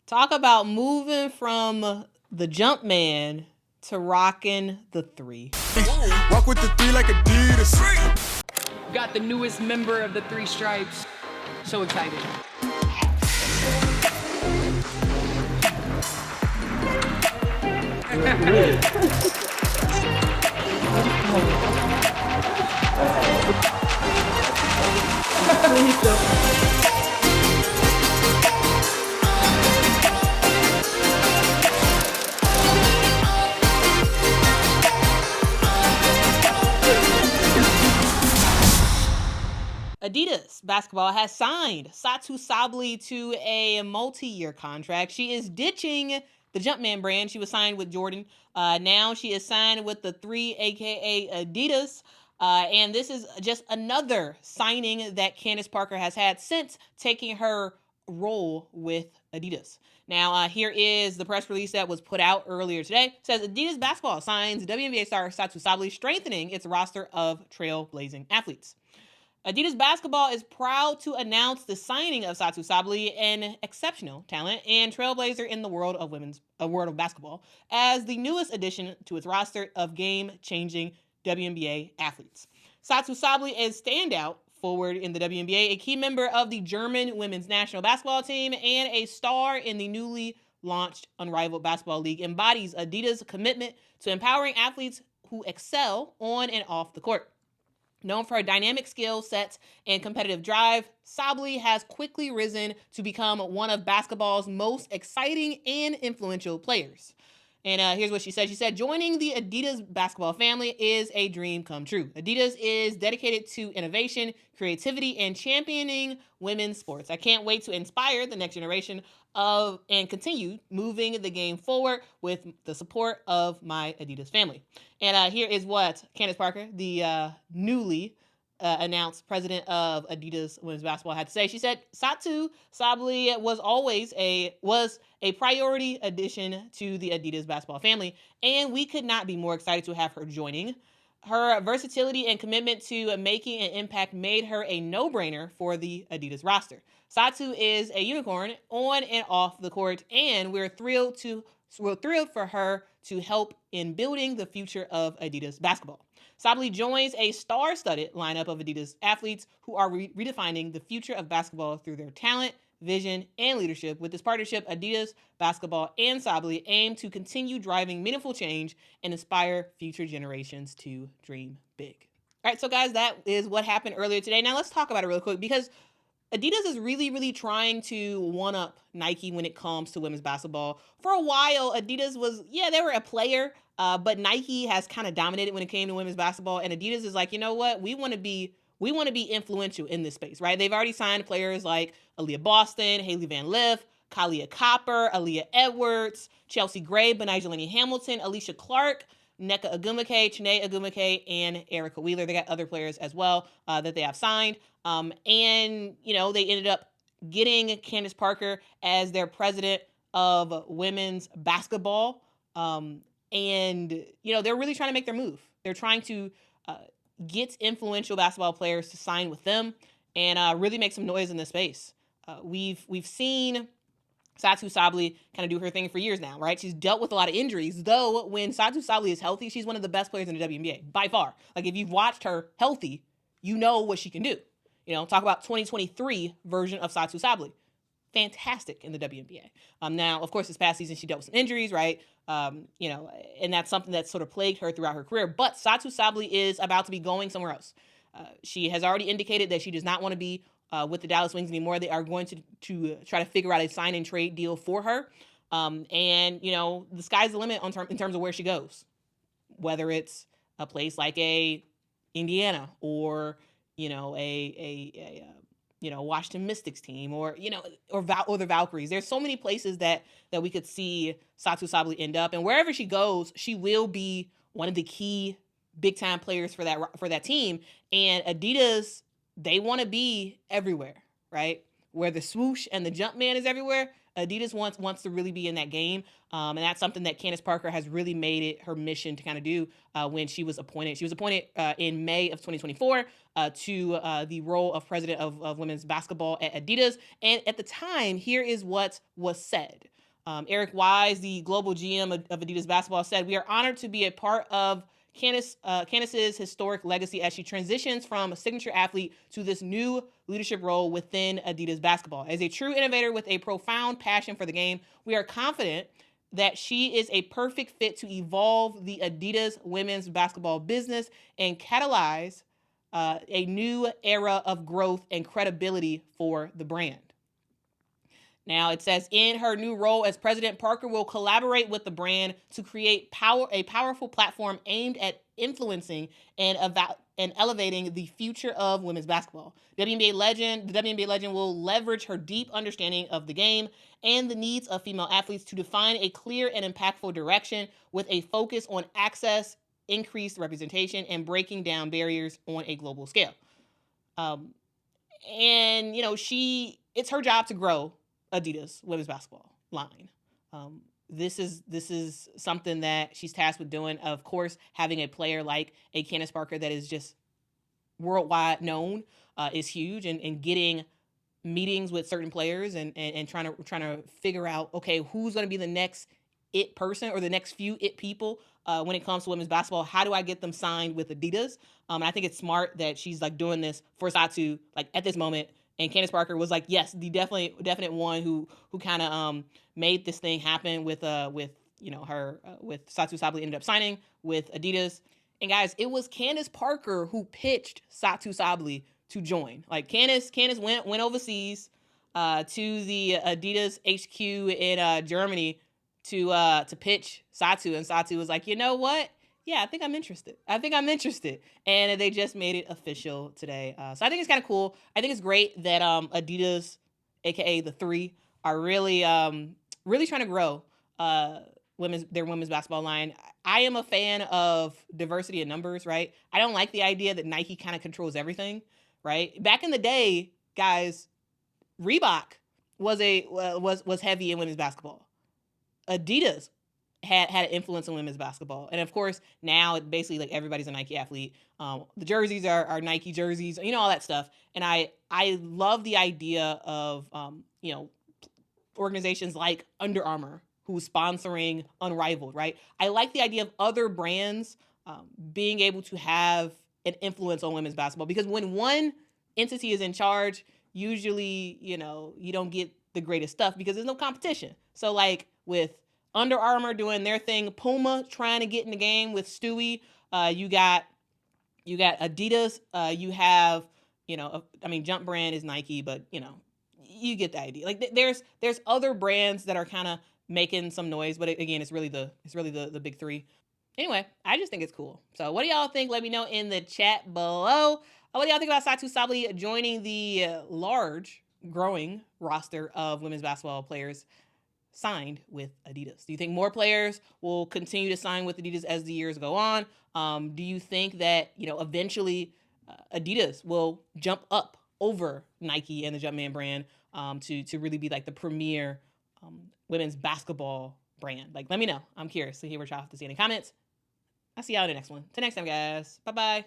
Talk about moving from the jump man to rocking the three. Walk with the three like Adidas. Got the newest member of the Three Stripes. So excited. Adidas basketball has signed Satou Sabally to a multi-year contract. She is ditching the Jumpman brand. She was signed with Jordan. Now she is signed with the three, aka Adidas. And this is just another signing that Candace Parker has had since taking her role with Adidas. Now, here is the press release that was put out earlier today. It says Adidas basketball signs WNBA star Satou Sabally, strengthening its roster of trailblazing athletes. Adidas basketball is proud to announce the signing of Satou Sabally, an exceptional talent and trailblazer in the world of basketball, as the newest addition to its roster of game-changing WNBA athletes. Satou Sabally is standout forward in the WNBA, a key member of the German women's national basketball team, and a star in the newly launched Unrivaled Basketball League, embodies Adidas' commitment to empowering athletes who excel on and off the court. Known for her dynamic skill sets and competitive drive, Sabally has quickly risen to become one of basketball's most exciting and influential players. And here's what she said. She said, joining the Adidas basketball family is a dream come true. Adidas is dedicated to innovation, creativity, and championing women's sports. I can't wait to inspire the next generation and continue moving the game forward with the support of my Adidas family. And here is what Candace Parker, the newly announced president of Adidas women's basketball, had to say. She said, Satou Sabally was always a priority addition to the Adidas basketball family, and we could not be more excited to have her joining. Her versatility and commitment to making an impact made her a no-brainer for the Adidas roster. Satou is a unicorn on and off the court, and we're thrilled for her to help in building the future of Adidas basketball. Sabally joins a star-studded lineup of Adidas athletes who are redefining the future of basketball through their talent, vision, and leadership. With this partnership, Adidas basketball and Sabally aim to continue driving meaningful change and inspire future generations to dream big. All right, so guys, that is what happened earlier today. Now let's talk about it real quick, because Adidas is really, really trying to one-up Nike when it comes to women's basketball. For a while, Adidas was, they were a player, but Nike has kind of dominated when it came to women's basketball. And Adidas is like, you know what? We want to be influential in this space, right? They've already signed players like Aaliyah Boston, Haley Van Lith, Kalia Copper, Aaliyah Edwards, Chelsea Gray, Benigilini Hamilton, Alicia Clark, Nneka Ogwumike, Chiney Ogwumike, and Erica Wheeler. They got other players as well that they have signed. And, they ended up getting Candace Parker as their president of women's basketball. And, they're really trying to make their move. They're trying to get influential basketball players to sign with them and really make some noise in this space. We've seen Satou Sabally kind of do her thing for years now, right? She's dealt with a lot of injuries, though when Satou Sabally is healthy, she's one of the best players in the WNBA, by far. Like, if you've watched her healthy, you know what she can do. Talk about 2023 version of Satou Sabally. Fantastic in the WNBA. Now, of course, this past season, she dealt with some injuries, right? And that's something that sort of plagued her throughout her career. But Satou Sabally is about to be going somewhere else. She has already indicated that she does not want to be with the Dallas Wings anymore. They are going to try to figure out a sign and trade deal for her. And the sky's the limit in terms of where she goes, whether it's a place like a Indiana or, a Washington Mystics team or the Valkyries. There's so many places that we could see Satou Sabally end up, and wherever she goes, she will be one of the key big time players for that team. And Adidas, they want to be everywhere, right? Where the swoosh and the jump man is everywhere, Adidas wants to really be in that game, and that's something that Candace Parker has really made it her mission to kind of do when she was appointed. She was appointed in May of 2024 to the role of president of women's basketball at Adidas. And at the time, here is what was said. Eric Wise, the global GM of Adidas basketball, said, "We are honored to be a part of Candace's historic legacy as she transitions from a signature athlete to this new leadership role within Adidas basketball. As a true innovator with a profound passion for the game, we are confident that she is a perfect fit to evolve the Adidas women's basketball business and catalyze a new era of growth and credibility for the brand." Now, it says, in her new role as president, Parker will collaborate with the brand to create a powerful platform aimed at influencing and elevating the future of women's basketball. The WNBA legend will leverage her deep understanding of the game and the needs of female athletes to define a clear and impactful direction with a focus on access, increased representation, and breaking down barriers on a global scale. And, it's her job to grow Adidas women's basketball line. This is something that she's tasked with doing. Of course, having a player like a Candace Parker that is just worldwide known is huge, and getting meetings with certain players and trying to figure out, okay, who's going to be the next it person or the next few it people when it comes to women's basketball. How do I get them signed with Adidas? And I think it's smart that she's like doing this for Satou at this moment. And Candace Parker was like, yes, the definite one who kind of made this thing happen with her with Satou Sabally ended up signing with Adidas. And guys, it was Candace Parker who pitched Satou Sabally to join. Like Candace went overseas to the Adidas HQ in Germany to pitch Satou, and Satou was like, you know what? Yeah, I think I'm interested. And they just made it official today. So I think it's kind of cool. I think it's great that Adidas, aka the Three, are really trying to grow their women's basketball line. I am a fan of diversity in numbers, right? I don't like the idea that Nike kind of controls everything, right? Back in the day, guys, Reebok was heavy in women's basketball. Adidas had an influence on women's basketball. And of course, now basically like everybody's a Nike athlete. The jerseys are Nike jerseys, all that stuff. And I love the idea of, organizations like Under Armour who's sponsoring Unrivaled, right? I like the idea of other brands being able to have an influence on women's basketball, because when one entity is in charge, usually, you don't get the greatest stuff because there's no competition. So like with Under Armour doing their thing, Puma trying to get in the game with Stewie. You got Adidas. You have, Jump Brand is Nike, but you get the idea. Like there's other brands that are kind of making some noise, but again, it's really the big three. Anyway, I just think it's cool. So what do y'all think? Let me know in the chat below. What do y'all think about Satou Sabally joining the large, growing roster of women's basketball players signed with Adidas? Do you think more players will continue to sign with Adidas as the years go on? Do you think that, eventually Adidas will jump up over Nike and the Jumpman brand to really be like the premier women's basketball brand? Like, let me know. I'm curious to hear what y'all have to say in the comments. I'll see y'all in the next one. Till next time, guys. Bye-bye.